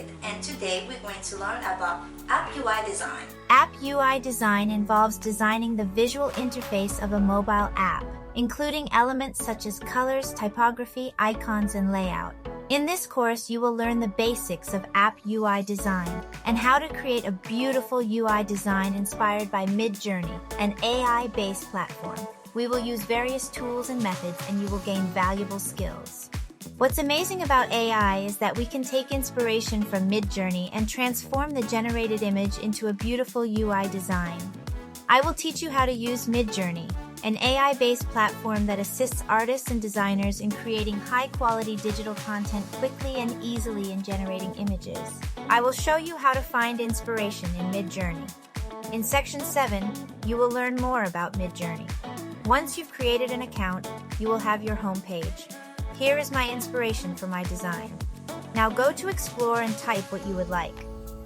David, and today we're going to learn about App UI design. App UI design involves designing the visual interface of a mobile app, including elements such as colors, typography, icons, and layout. In this course, you will learn the basics of App UI design and how to create a beautiful UI design inspired by Midjourney, an AI-based platform. We will use various tools and methods, and you will gain valuable skills. What's amazing about AI is that we can take inspiration from Midjourney and transform the generated image into a beautiful UI design. I will teach you how to use Midjourney, an AI-based platform that assists artists and designers in creating high-quality digital content quickly and easily in generating images. I will show you how to find inspiration in Midjourney. In Section 7, you will learn more about Midjourney. Once you've created an account, you will have your home page. Here is my inspiration for my design. Now go to Explore and type what you would like.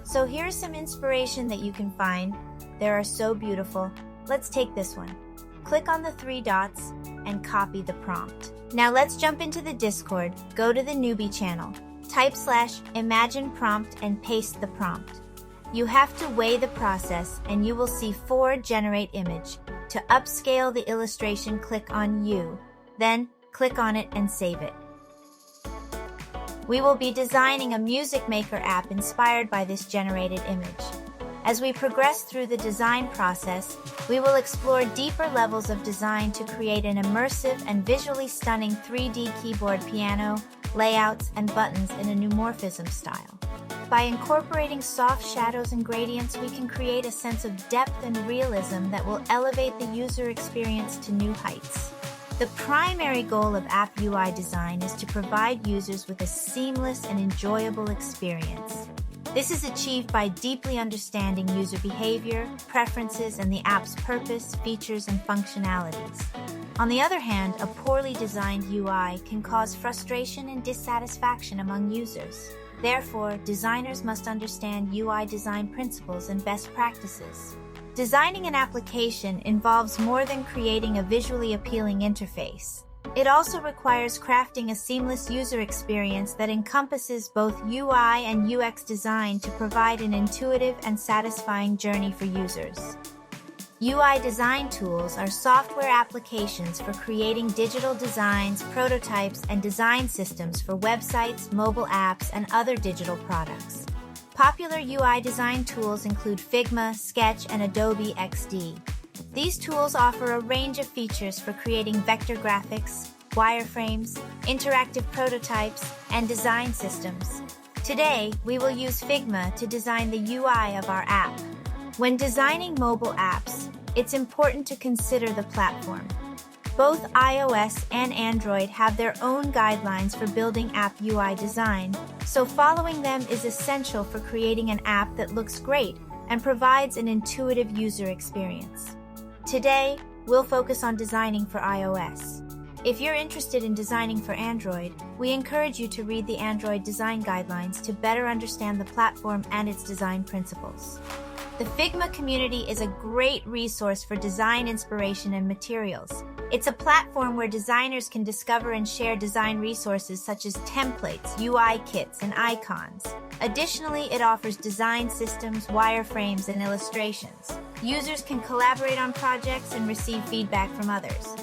So here's some inspiration that you can find. They are so beautiful. Let's take this one. Click on the 3 dots and copy the prompt. Now let's jump into the Discord. Go to the newbie channel. Type /imagine prompt and paste the prompt. You have to weigh the process and you will see 4 generate image. To upscale the illustration, click on U. Then click on it and save it. We will be designing a music maker app inspired by this generated image. As we progress through the design process, we will explore deeper levels of design to create an immersive and visually stunning 3D keyboard, piano, layouts, and buttons in a neumorphism style. By incorporating soft shadows and gradients, we can create a sense of depth and realism that will elevate the user experience to new heights. The primary goal of App UI design is to provide users with a seamless and enjoyable experience. This is achieved by deeply understanding user behavior, preferences, and the app's purpose, features, and functionalities. On the other hand, a poorly designed UI can cause frustration and dissatisfaction among users. Therefore, designers must understand UI design principles and best practices. Designing an application involves more than creating a visually appealing interface. It also requires crafting a seamless user experience that encompasses both UI and UX design to provide an intuitive and satisfying journey for users. UI design tools are software applications for creating digital designs, prototypes, and design systems for websites, mobile apps, and other digital products. Popular UI design tools include Figma, Sketch, and Adobe XD. These tools offer a range of features for creating vector graphics, wireframes, interactive prototypes, and design systems. Today, we will use Figma to design the UI of our app. When designing mobile apps, it's important to consider the platform. Both iOS and Android have their own guidelines for building app UI design, so following them is essential for creating an app that looks great and provides an intuitive user experience. Today, we'll focus on designing for iOS. If you're interested in designing for Android, we encourage you to read the Android design guidelines to better understand the platform and its design principles. The Figma community is a great resource for design inspiration and materials. It's a platform where designers can discover and share design resources such as templates, UI kits, and icons. Additionally, it offers design systems, wireframes, and illustrations. Users can collaborate on projects and receive feedback from others.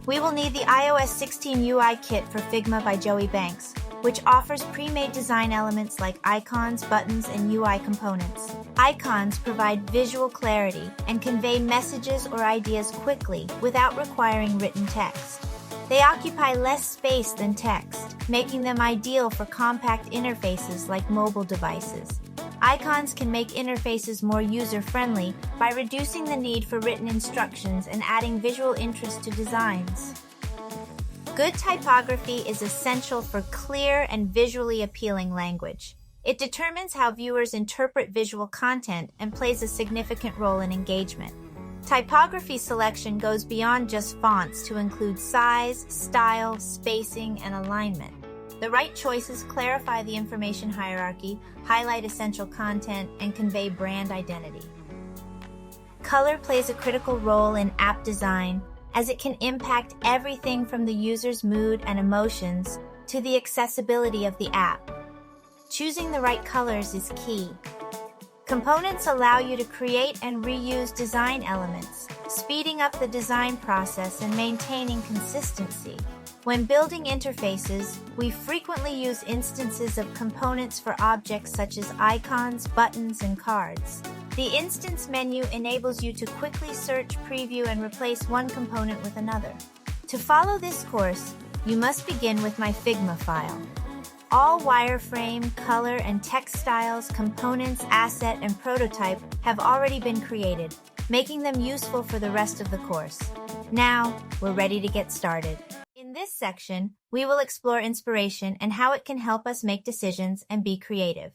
We will need the iOS 16 UI kit for Figma by Joey Banks, which offers pre-made design elements like icons, buttons, and UI components. Icons provide visual clarity and convey messages or ideas quickly without requiring written text. They occupy less space than text, making them ideal for compact interfaces like mobile devices. Icons can make interfaces more user-friendly by reducing the need for written instructions and adding visual interest to designs. Good typography is essential for clear and visually appealing language. It determines how viewers interpret visual content and plays a significant role in engagement. Typography selection goes beyond just fonts to include size, style, spacing, and alignment. The right choices clarify the information hierarchy, highlight essential content, and convey brand identity. Color plays a critical role in app design, as it can impact everything from the user's mood and emotions to the accessibility of the app. choosing the right colors is key. Components allow you to create and reuse design elements, speeding up the design process and maintaining consistency. When building interfaces, we frequently use instances of components for objects such as icons, buttons, and cards. The instance menu enables you to quickly search, preview, and replace one component with another. To follow this course, you must begin with my Figma file. All wireframe, color, and text styles, components, asset, and prototype have already been created, making them useful for the rest of the course. Now, we're ready to get started. In this section, we will explore inspiration and how it can help us make decisions and be creative.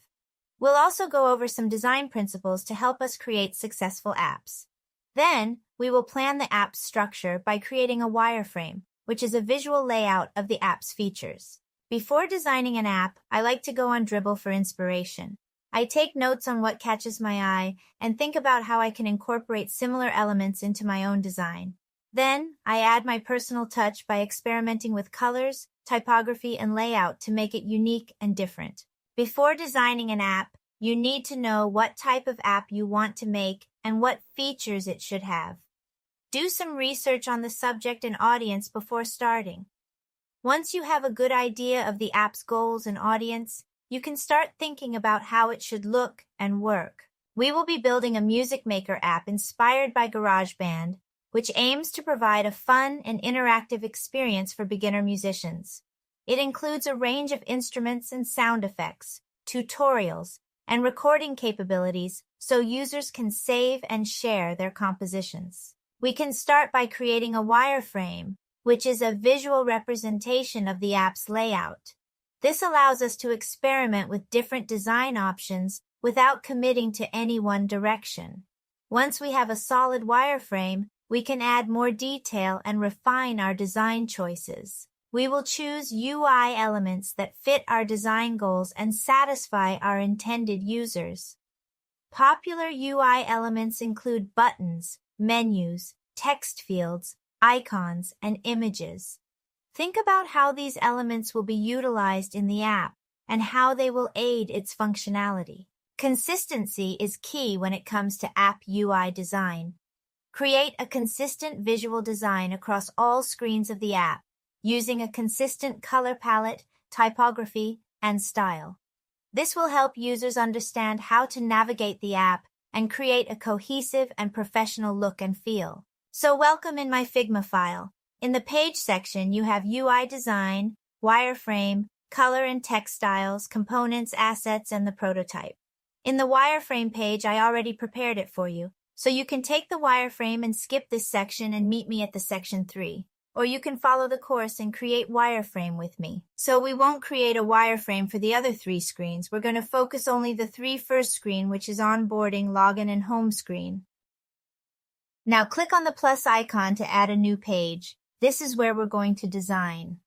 We'll also go over some design principles to help us create successful apps. Then, we will plan the app's structure by creating a wireframe, which is a visual layout of the app's features. Before designing an app, I like to go on Dribbble for inspiration. I take notes on what catches my eye and think about how I can incorporate similar elements into my own design. Then, I add my personal touch by experimenting with colors, typography, and layout to make it unique and different. Before designing an app, you need to know what type of app you want to make and what features it should have. Do some research on the subject and audience before starting. Once you have a good idea of the app's goals and audience, you can start thinking about how it should look and work. We will be building a music maker app inspired by GarageBand, which aims to provide a fun and interactive experience for beginner musicians. It includes a range of instruments and sound effects, tutorials, and recording capabilities so users can save and share their compositions. We can start by creating a wireframe, which is a visual representation of the app's layout. This allows us to experiment with different design options without committing to any one direction. Once we have a solid wireframe, we can add more detail and refine our design choices. We will choose UI elements that fit our design goals and satisfy our intended users. Popular UI elements include buttons, menus, text fields, icons, and images. Think about how these elements will be utilized in the app and how they will aid its functionality. Consistency is key when it comes to app UI design. Create a consistent visual design across all screens of the app, using a consistent color palette, typography, and style. This will help users understand how to navigate the app and create a cohesive and professional look and feel. So welcome in my Figma file. In the page section, you have UI design, wireframe, color and text styles, components, assets, and the prototype. In the wireframe page, I already prepared it for you, so you can take the wireframe and skip this section and meet me at the section 3. Or you can follow the course and create wireframe with me. So we won't create a wireframe for the other 3 screens. We're going to focus only the 3 first screen, which is onboarding, login, and home screen. Now click on the plus icon to add a new page. This is where we're going to design.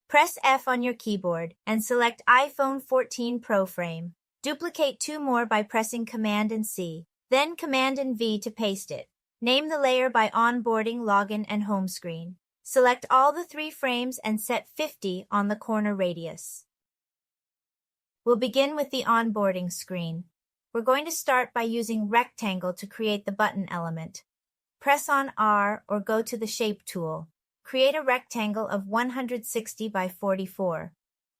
Press F on your keyboard and select iPhone 14 Pro Frame. Duplicate 2 more by pressing Command and C, then Command and V to paste it. Name the layer by onboarding, login, and home screen. Select all the 3 frames and set 50 on the corner radius. We'll begin with the onboarding screen. We're going to start by using rectangle to create the button element. Press on R or go to the Shape tool. Create a rectangle of 160 by 44.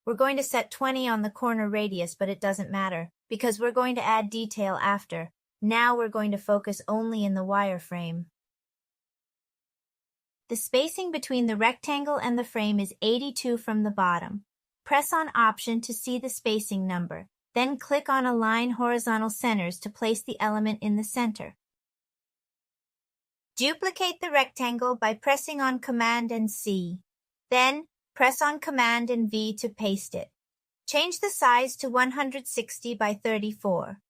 We're going to set 20 on the corner radius, but it doesn't matter because we're going to add detail after. Now we're going to focus only in the wireframe. The spacing between the rectangle and the frame is 82 from the bottom. Press on Option to see the spacing number. Then click on Align Horizontal Centers to place the element in the center. Duplicate the rectangle by pressing on Command and C. Then, press on Command and V to paste it. Change the size to 160 by 34.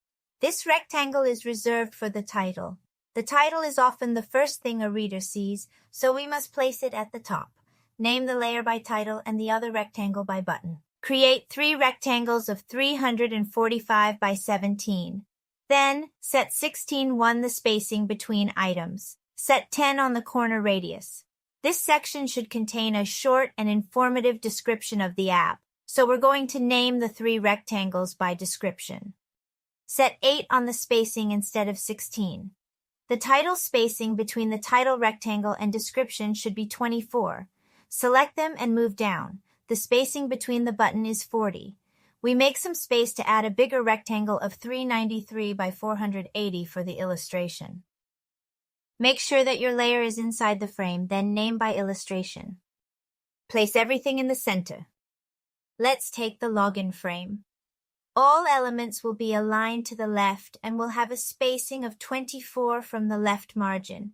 This rectangle is reserved for the title. The title is often the first thing a reader sees, so we must place it at the top. Name the layer by title and the other rectangle by button. Create 3 rectangles of 345 by 17. Then, set 16:1 the spacing between items. Set 10 on the corner radius. This section should contain a short and informative description of the app. So we're going to name the 3 rectangles by description. Set 8 on the spacing instead of 16. The title spacing between the title rectangle and description should be 24. Select them and move down. The spacing between the button is 40. We make some space to add a bigger rectangle of 393 by 480 for the illustration. Make sure that your layer is inside the frame, then name by illustration. Place everything in the center. Let's take the login frame. All elements will be aligned to the left and will have a spacing of 24 from the left margin.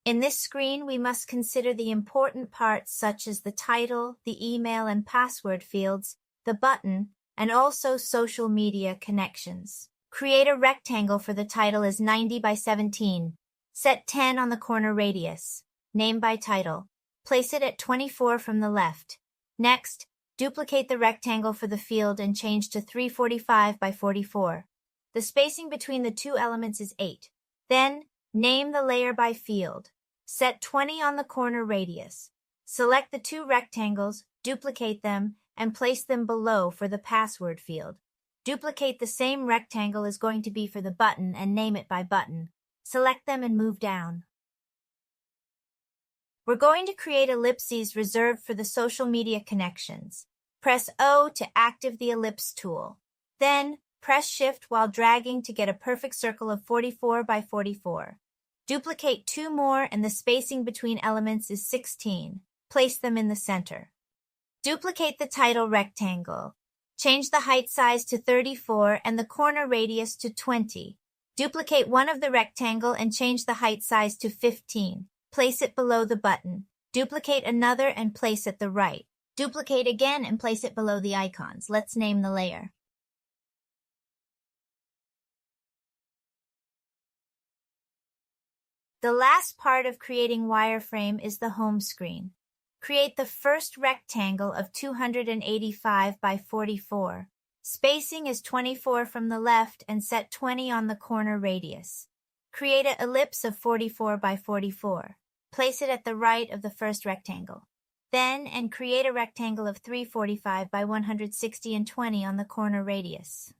In this screen, we must consider the important parts such as the title, the email and password fields, the button, and also social media connections. Create a rectangle for the title as 90 by 17. Set 10 on the corner radius. Name by title. Place it at 24 from the left. Next, duplicate the rectangle for the field and change to 345 by 44. The spacing between the 2 elements is 8. Then, name the layer by field. Set 20 on the corner radius. Select the 2 rectangles, duplicate them, and place them below for the password field. Duplicate the same rectangle is going to be for the button and name it by button. Select them and move down. We're going to create ellipses reserved for the social media connections. Press O to activate the ellipse tool. Then, press Shift while dragging to get a perfect circle of 44 by 44. Duplicate 2 more and the spacing between elements is 16. Place them in the center. Duplicate the title rectangle. Change the height size to 34 and the corner radius to 20. Duplicate one of the rectangle and change the height size to 15. Place it below the button. Duplicate another and place at the right. Duplicate again and place it below the icons. Let's name the layer. The last part of creating wireframe is the home screen. Create the first rectangle of 285 by 44. Spacing is 24 from the left and set 20 on the corner radius. Create an ellipse of 44 by 44. Place it at the right of the first rectangle. Then, create a rectangle of 345 by 160 and 20 on the corner radius.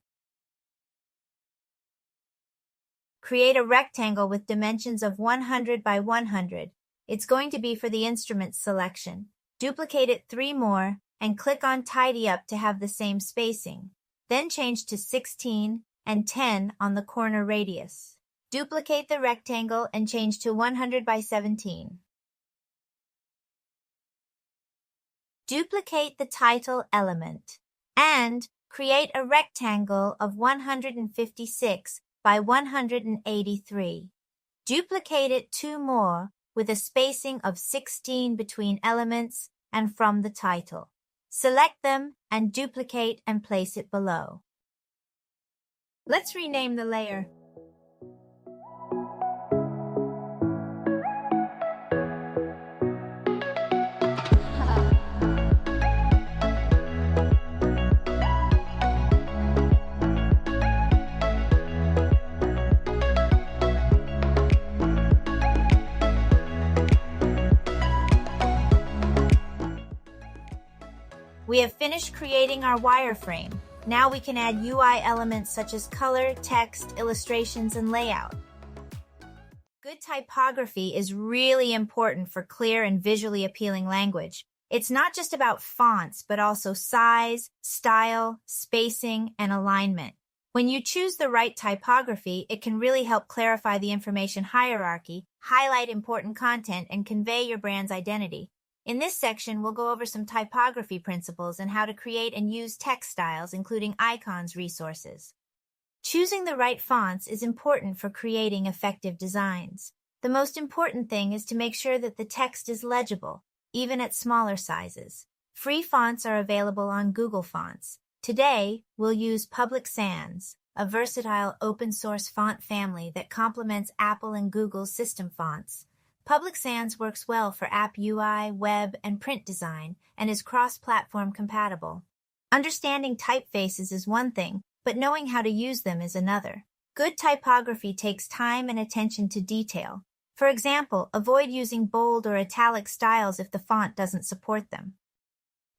Create a rectangle with dimensions of 100 by 100. It's going to be for the instrument selection. Duplicate it 3 more and click on Tidy Up to have the same spacing. Then change to 16 and 10 on the corner radius. Duplicate the rectangle and change to 100 by 17. Duplicate the title element and create a rectangle of 156 by 183. Duplicate it 2 more with a spacing of 16 between elements and from the title. Select them and duplicate and place it below. Let's rename the layer. We have finished creating our wireframe. Now we can add UI elements such as color, text, illustrations, and layout. Good typography is really important for clear and visually appealing language. It's not just about fonts, but also size, style, spacing, and alignment. When you choose the right typography, it can really help clarify the information hierarchy, highlight important content, and convey your brand's identity. In this section, we'll go over some typography principles and how to create and use text styles, including icons resources. Choosing the right fonts is important for creating effective designs. The most important thing is to make sure that the text is legible, even at smaller sizes. Free fonts are available on Google Fonts. Today, we'll use Public Sans, a versatile open-source font family that complements Apple and Google's system fonts. Public Sans works well for app UI, web, and print design, and is cross-platform compatible. Understanding typefaces is one thing, but knowing how to use them is another. Good typography takes time and attention to detail. For example, avoid using bold or italic styles if the font doesn't support them.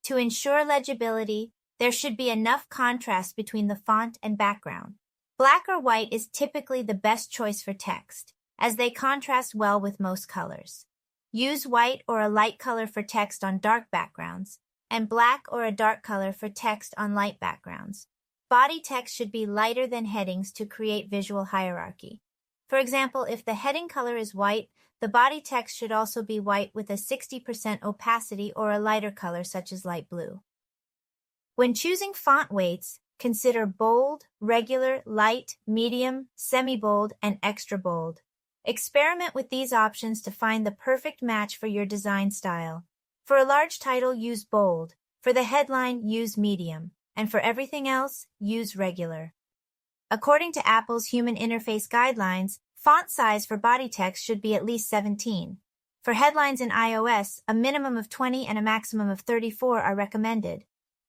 To ensure legibility, There should be enough contrast between the font and background. Black or white is typically the best choice for text, as they contrast well with most colors. Use white or a light color for text on dark backgrounds, and black or a dark color for text on light backgrounds. Body text should be lighter than headings to create visual hierarchy. For example, if the heading color is white, the body text should also be white with a 60% opacity or a lighter color such as light blue. When choosing font weights, consider bold, regular, light, medium, semi-bold, and extra bold. Experiment with these options to find the perfect match for your design style. For a large title, use bold. For the headline, use medium. And for everything else, use regular. According to Apple's Human Interface Guidelines, font size for body text should be at least 17. For headlines in iOS, a minimum of 20 and a maximum of 34 are recommended.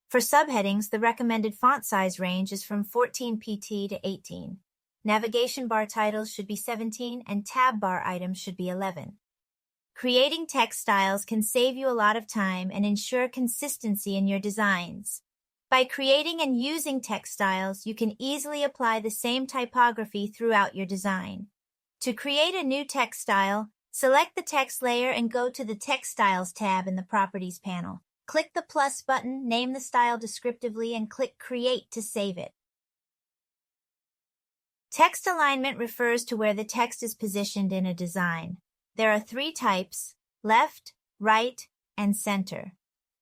For subheadings, the recommended font size range is from 14 pt to 18. Navigation bar titles should be 17 and tab bar items should be 11. Creating text styles can save you a lot of time and ensure consistency in your designs. By creating and using text styles, you can easily apply the same typography throughout your design. To create a new text style, select the text layer and go to the Text Styles tab in the Properties panel. Click the plus button, name the style descriptively, and click Create to save it. Text alignment refers to where the text is positioned in a design. There are 3 types: left, right, and center.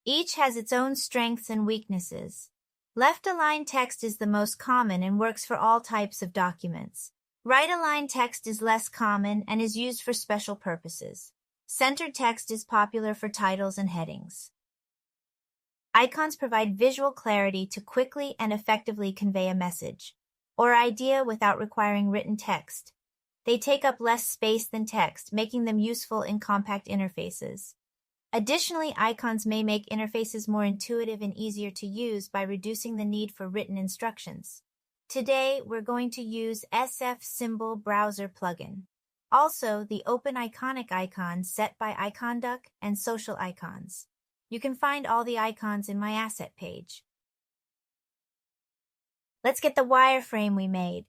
Each has its own strengths and weaknesses. Left-aligned text is the most common and works for all types of documents. Right-aligned text is less common and is used for special purposes. Centered text is popular for titles and headings. Icons provide visual clarity to quickly and effectively convey a message or idea without requiring written text. They take up less space than text, making them useful in compact interfaces. Additionally, icons may make interfaces more intuitive and easier to use by reducing the need for written instructions. Today, we're going to use SF Symbol Browser plugin. Also, the Open Iconic icons set by IconDuck and Social Icons. You can find all the icons in my asset page. Let's get the wireframe we made.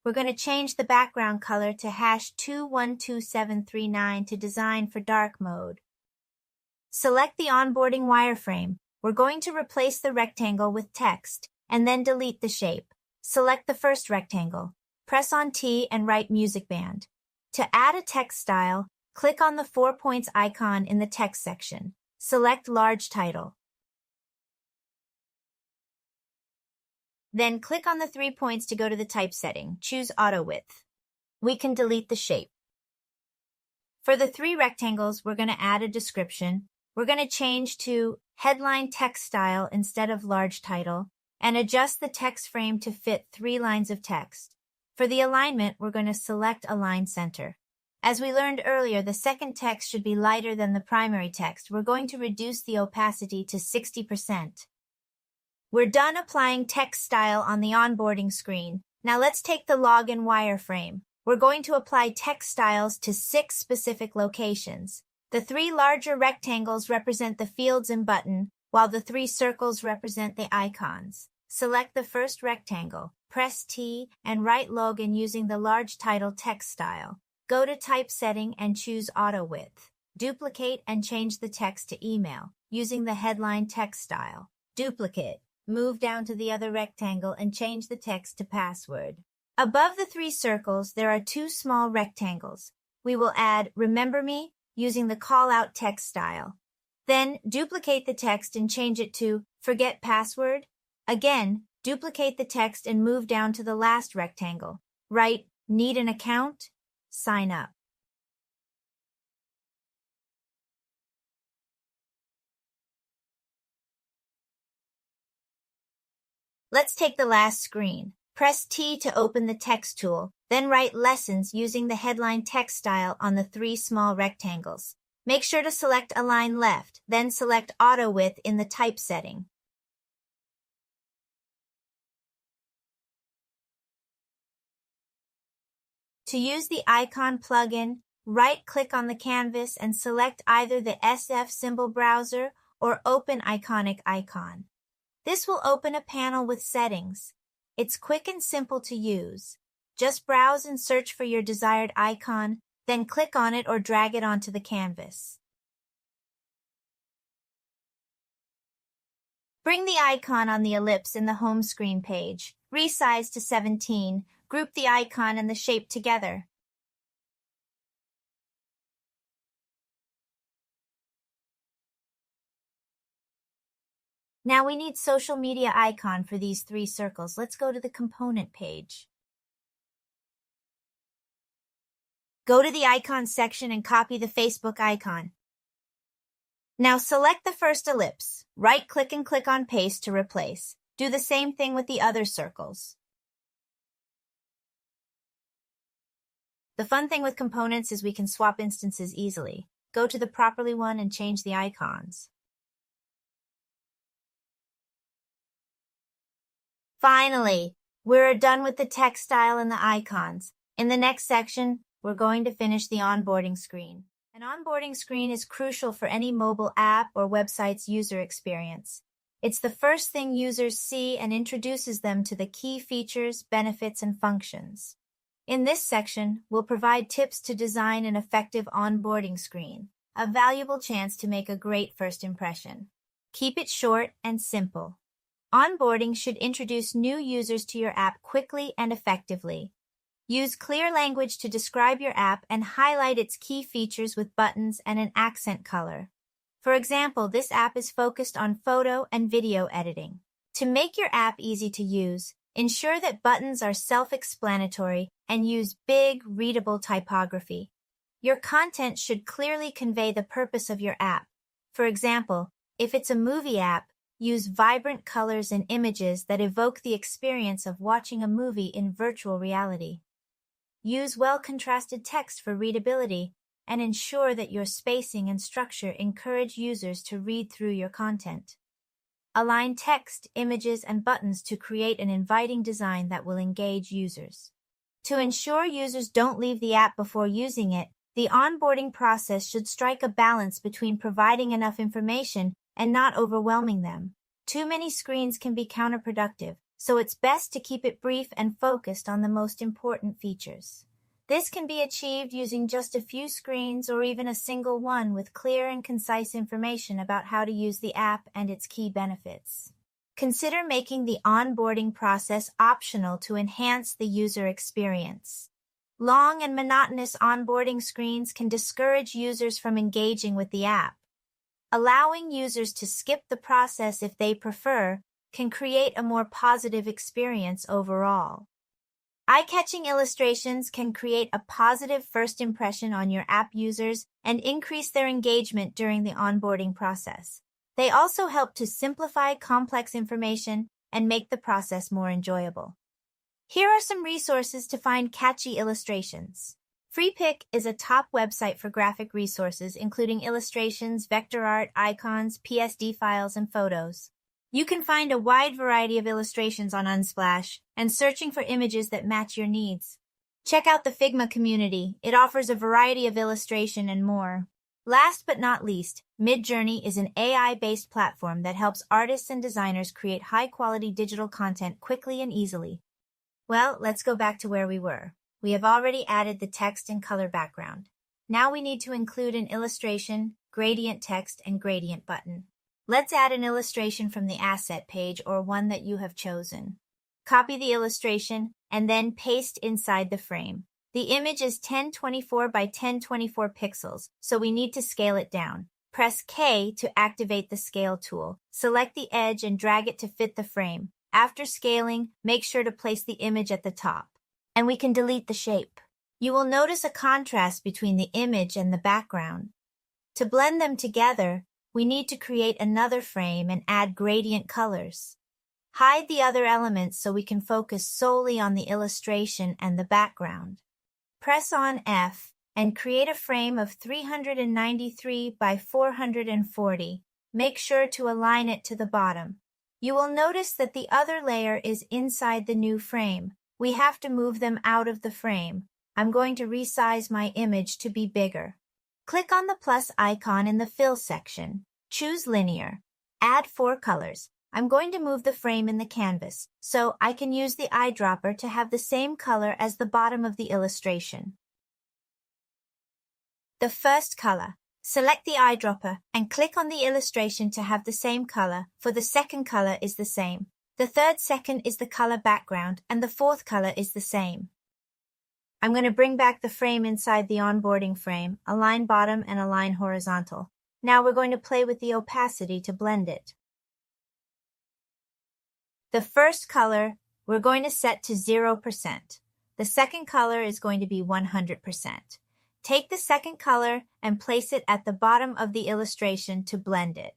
We're going to change the background color to #212739 to design for dark mode. Select the onboarding wireframe. We're going to replace the rectangle with text, and then delete the shape. Select the first rectangle. Press on T and write Music Band. To add a text style, click on the 4 points icon in the text section. Select Large Title. Then click on the 3 points to go to the typesetting. Choose Auto Width. We can delete the shape. For the 3 rectangles, we're going to add a description. We're going to change to Headline Text Style instead of Large Title, and adjust the text frame to fit 3 lines of text. For the alignment, we're going to select Align Center. As we learned earlier, the second text should be lighter than the primary text. We're going to reduce the opacity to 60%. We're done applying text style on the onboarding screen. Now let's take the login wireframe. We're going to apply text styles to 6 specific locations. The 3 larger rectangles represent the fields and button, while the 3 circles represent the icons. Select the first rectangle, press T, and write login using the large title text style. Go to Typesetting and choose Auto Width. Duplicate and change the text to email using the headline text style. Duplicate. Move down to the other rectangle and change the text to password. Above the 3 circles, there are 2 small rectangles. We will add Remember Me using the call-out text style. Then duplicate the text and change it to Forget Password. Again, duplicate the text and move down to the last rectangle. Write Need an Account? Sign up. Let's take the last screen. Press T to open the text tool, then write Lessons using the headline text style on the 3 small rectangles. Make sure to select Align Left, then select Auto Width in the typesetting. To use the icon plugin, right-click on the canvas and select either the SF Symbol Browser or Open Iconic icon. This will open a panel with settings. It's quick and simple to use. Just browse and search for your desired icon, then click on it or drag it onto the canvas. Bring the icon on the ellipse in the home screen page. Resize to 17. Group the icon and the shape together. Now we need social media icon for these 3 circles. Let's go to the component page. Go to the icons section and copy the Facebook icon. Now select the first ellipse. Right-click and click on Paste to replace. Do the same thing with the other circles. The fun thing with components is we can swap instances easily. Go to the properly one and change the icons. Finally, we're done with the text style and the icons. In the next section, we're going to finish the onboarding screen. An onboarding screen is crucial for any mobile app or website's user experience. It's the first thing users see and introduces them to the key features, benefits, and functions. In this section, we'll provide tips to design an effective onboarding screen, a valuable chance to make a great first impression. Keep it short and simple. Onboarding should introduce new users to your app quickly and effectively. Use clear language to describe your app and highlight its key features with buttons and an accent color. For example, this app is focused on photo and video editing. To make your app easy to use, ensure that buttons are self-explanatory and use big, readable typography. Your content should clearly convey the purpose of your app. For example, if it's a movie app, use vibrant colors and images that evoke the experience of watching a movie in virtual reality. Use well-contrasted text for readability and ensure that your spacing and structure encourage users to read through your content. Align text, images, and buttons to create an inviting design that will engage users. To ensure users don't leave the app before using it, the onboarding process should strike a balance between providing enough information and not overwhelming them. Too many screens can be counterproductive, so it's best to keep it brief and focused on the most important features. This can be achieved using just a few screens or even a single one with clear and concise information about how to use the app and its key benefits. Consider making the onboarding process optional to enhance the user experience. Long and monotonous onboarding screens can discourage users from engaging with the app. Allowing users to skip the process if they prefer can create a more positive experience overall. Eye-catching illustrations can create a positive first impression on your app users and increase their engagement during the onboarding process. They also help to simplify complex information and make the process more enjoyable. Here are some resources to find catchy illustrations. FreePic is a top website for graphic resources, including illustrations, vector art, icons, PSD files, and photos. You can find a wide variety of illustrations on Unsplash and searching for images that match your needs. Check out the Figma community. It offers a variety of illustration and more. Last but not least, Midjourney is an AI-based platform that helps artists and designers create high-quality digital content quickly and easily. Well, let's go back to where we were. We have already added the text and color background. Now we need to include an illustration, gradient text, and gradient button. Let's add an illustration from the asset page or one that you have chosen. Copy the illustration and then paste inside the frame. The image is 1024 by 1024 pixels, so we need to scale it down. Press K to activate the scale tool. Select the edge and drag it to fit the frame. After scaling, make sure to place the image at the top. And we can delete the shape. You will notice a contrast between the image and the background. To blend them together, we need to create another frame and add gradient colors. Hide the other elements so we can focus solely on the illustration and the background. Press on F and create a frame of 393 by 440. Make sure to align it to the bottom. You will notice that the other layer is inside the new frame. We have to move them out of the frame. I'm going to resize my image to be bigger. Click on the plus icon in the Fill section. Choose Linear. Add 4 colors. I'm going to move the frame in the canvas, so I can use the eyedropper to have the same color as the bottom of the illustration. The first color. Select the eyedropper and click on the illustration to have the same color, for the second color is the same. The third second is the color background, and the fourth color is the same. I'm going to bring back the frame inside the onboarding frame, align bottom and align horizontal. Now we're going to play with the opacity to blend it. The first color we're going to set to 0%. The second color is going to be 100%. Take the second color and place it at the bottom of the illustration to blend it.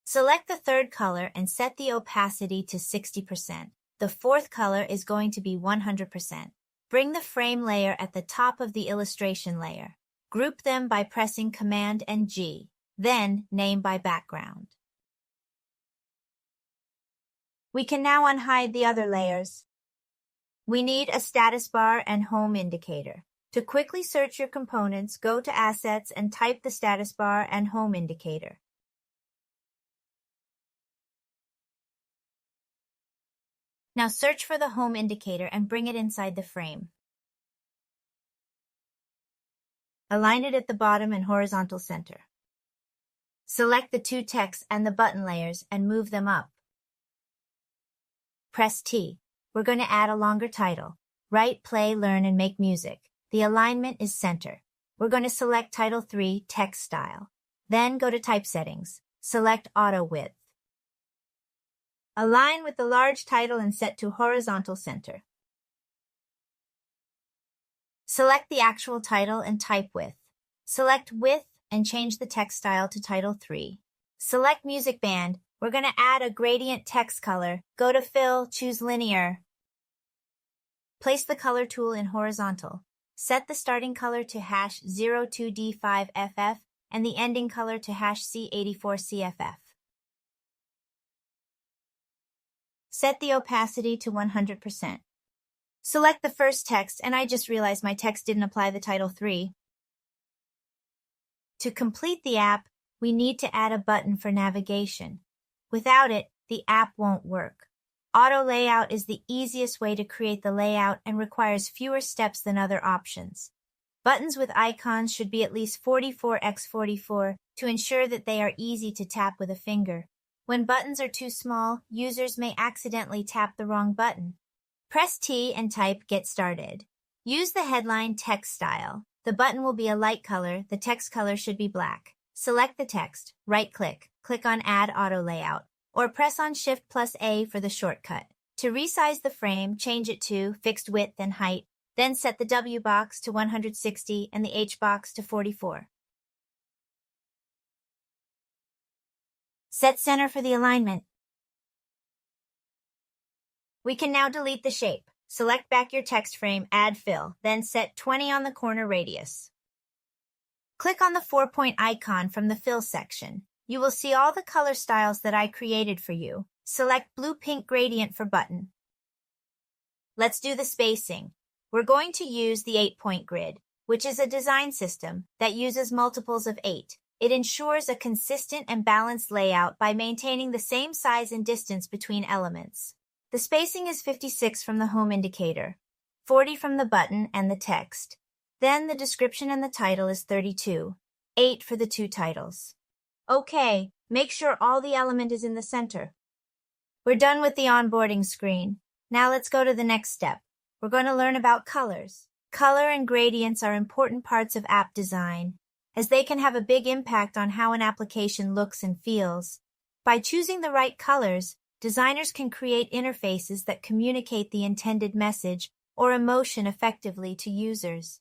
Select the third color and set the opacity to 60%. The fourth color is going to be 100%. Bring the frame layer at the top of the illustration layer. Group them by pressing Command and G, then name by background. We can now unhide the other layers. We need a status bar and home indicator. To quickly search your components, go to Assets and type the status bar and home indicator. Now search for the home indicator and bring it inside the frame. Align it at the bottom and horizontal center. Select the two texts and the button layers and move them up. Press T. We're going to add a longer title. Write, play, learn, and make music. The alignment is center. We're going to select Title 3, Text Style. Then go to Type Settings. Select Auto Width. Align with the large title and set to horizontal center. Select the actual title and type width. Select Width and change the text style to Title 3. Select Music Band. We're going to add a gradient text color. Go to Fill, choose Linear. Place the color tool in horizontal. Set the starting color to #02D5FF and the ending color to #C84CFF. Set the opacity to 100%. Select the first text, and I just realized my text didn't apply the Title 3. To complete the app, we need to add a button for navigation. Without it, the app won't work. Auto layout is the easiest way to create the layout and requires fewer steps than other options. Buttons with icons should be at least 44x44 to ensure that they are easy to tap with a finger. When buttons are too small, users may accidentally tap the wrong button. Press T and type Get Started. Use the headline text style. The button will be a light color, the text color should be black. Select the text, right-click, click on Add Auto Layout, or press on Shift+A for the shortcut. To resize the frame, change it to Fixed Width and Height, then set the W box to 160 and the H box to 44. Set center for the alignment. We can now delete the shape. Select back your text frame, add fill, then set 20 on the corner radius. Click on the 4-point icon from the fill section. You will see all the color styles that I created for you. Select blue-pink gradient for button. Let's do the spacing. We're going to use the 8-point grid, which is a design system that uses multiples of 8. It ensures a consistent and balanced layout by maintaining the same size and distance between elements. The spacing is 56 from the home indicator, 40 from the button and the text. Then the description and the title is 32, 8 for the two titles. Okay, make sure all the element is in the center. We're done with the onboarding screen. Now let's go to the next step. We're going to learn about colors. Color and gradients are important parts of app design, as they can have a big impact on how an application looks and feels. By choosing the right colors, designers can create interfaces that communicate the intended message or emotion effectively to users.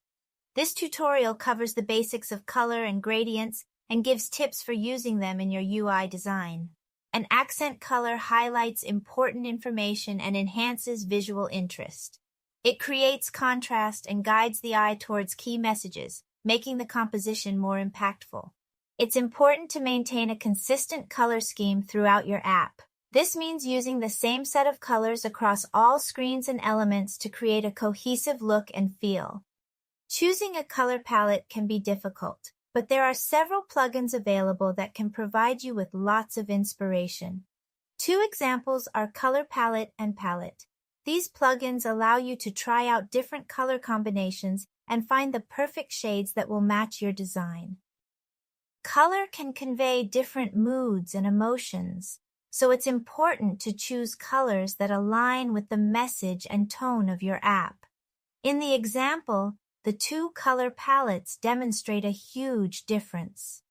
This tutorial covers the basics of color and gradients and gives tips for using them in your UI design. An accent color highlights important information and enhances visual interest. It creates contrast and guides the eye towards key messages, making the composition more impactful. It's important to maintain a consistent color scheme throughout your app. This means using the same set of colors across all screens and elements to create a cohesive look and feel. Choosing a color palette can be difficult, but there are several plugins available that can provide you with lots of inspiration. Two examples are Color Palette and Palette. These plugins allow you to try out different color combinations and find the perfect shades that will match your design. Color can convey different moods and emotions, so it's important to choose colors that align with the message and tone of your app. In the example, the two color palettes demonstrate a huge difference.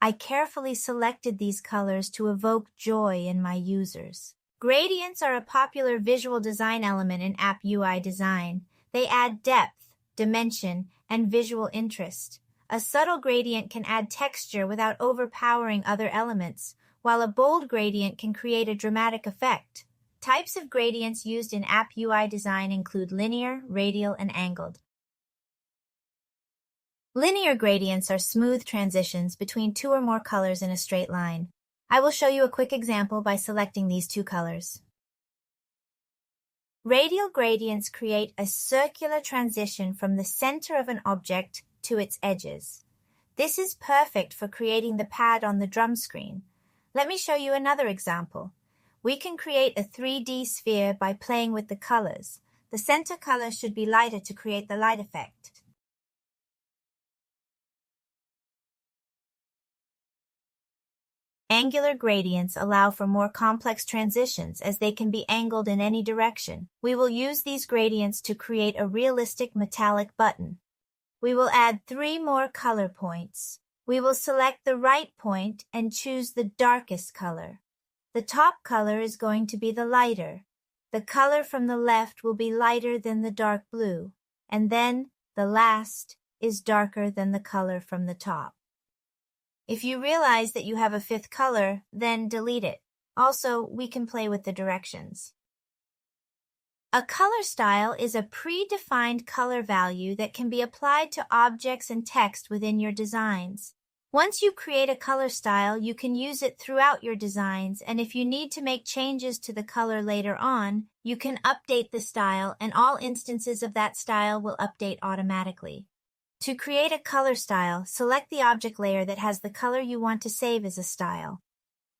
I carefully selected these colors to evoke joy in my users. Gradients are a popular visual design element in app UI design. They add depth, dimension, and visual interest. A subtle gradient can add texture without overpowering other elements, while a bold gradient can create a dramatic effect. Types of gradients used in app UI design include linear, radial, and angled. Linear gradients are smooth transitions between two or more colors in a straight line. I will show you a quick example by selecting these two colors. Radial gradients create a circular transition from the center of an object to its edges. This is perfect for creating the pad on the drum screen. Let me show you another example. We can create a 3D sphere by playing with the colors. The center color should be lighter to create the light effect. Angular gradients allow for more complex transitions as they can be angled in any direction. We will use these gradients to create a realistic metallic button. We will add 3 more color points. We will select the right point and choose the darkest color. The top color is going to be the lighter. The color from the left will be lighter than the dark blue, and then the last is darker than the color from the top. If you realize that you have a 5th color, then delete it. Also, we can play with the directions. A color style is a predefined color value that can be applied to objects and text within your designs. Once you create a color style, you can use it throughout your designs, and if you need to make changes to the color later on, you can update the style and all instances of that style will update automatically. To create a color style, select the object layer that has the color you want to save as a style.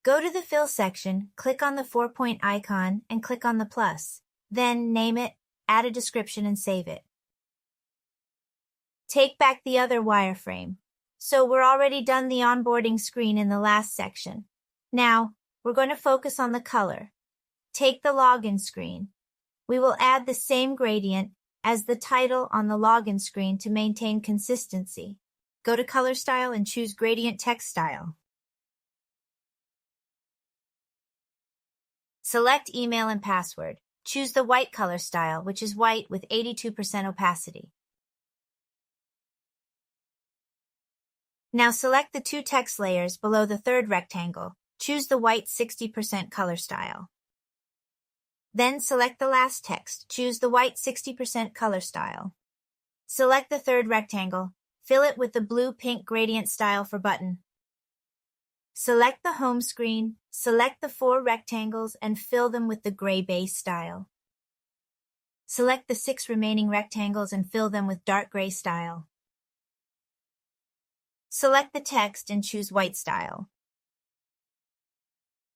Go to the Fill section, click on the 4-point icon, and click on the plus. Then name it, add a description, and save it. Take back the other wireframe. So we're already done the onboarding screen in the last section. Now, we're going to focus on the color. Take the login screen. We will add the same gradient as the title on the login screen to maintain consistency. Go to Color Style and choose Gradient Text Style. Select Email and Password. Choose the white color style, which is white with 82% opacity. Now select the 2 text layers below the 3rd rectangle. Choose the white 60% color style. Then select the last text. Choose the white 60% color style. Select the 3rd rectangle. Fill it with the blue-pink gradient style for button. Select the home screen, select the 4 rectangles, and fill them with the gray base style. Select the 6 remaining rectangles and fill them with dark gray style. Select the text and choose white style.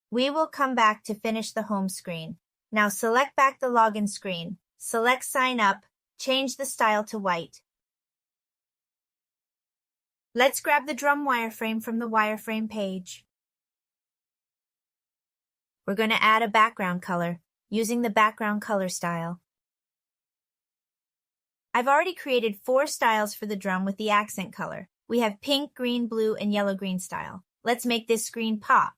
We will come back to finish the home screen. Now select back the login screen. Select Sign Up, change the style to white. Let's grab the drum wireframe from the wireframe page. We're going to add a background color using the background color style. I've already created 4 styles for the drum with the accent color. We have pink, green, blue, and yellow-green style. Let's make this screen pop.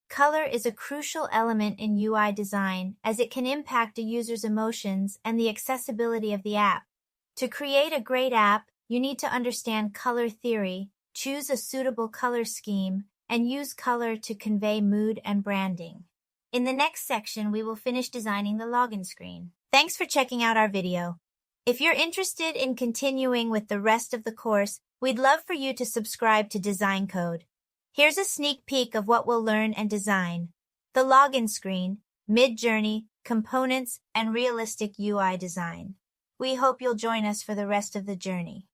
Color is a crucial element in UI design as it can impact a user's emotions and the accessibility of the app. To create a great app, you need to understand color theory, choose a suitable color scheme, and use color to convey mood and branding. In the next section, we will finish designing the login screen. Thanks for checking out our video. If you're interested in continuing with the rest of the course, we'd love for you to subscribe to Design Code. Here's a sneak peek of what we'll learn and design: the login screen, Midjourney, components, and realistic UI design. We hope you'll join us for the rest of the journey.